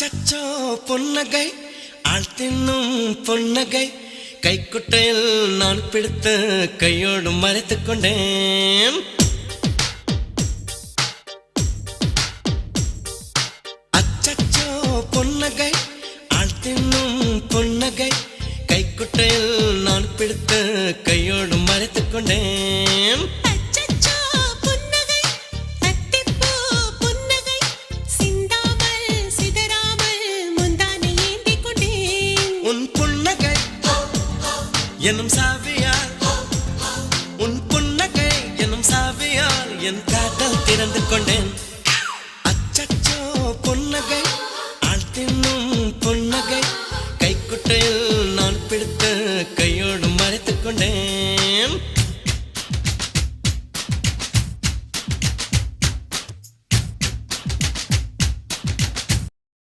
அச்சச்சோ பொன்னகை ஆழ்த்தின்னும் பொன்னகை கைக்குட்டையில் நான் பிடித்து கையோடு மறைத்துக் கொண்டேன். அச்சச்சோ பொன்னகை ஆழ்த்தின்னும் பொன்னகை கைக்குட்டையில் நான் பிடித்து கையோடு மறைத்துக் கொண்டேன். எனும் சாவியால் உன் புன்னகை எனும் சாவியால் என் காதல் திறந்து கொண்டேன்.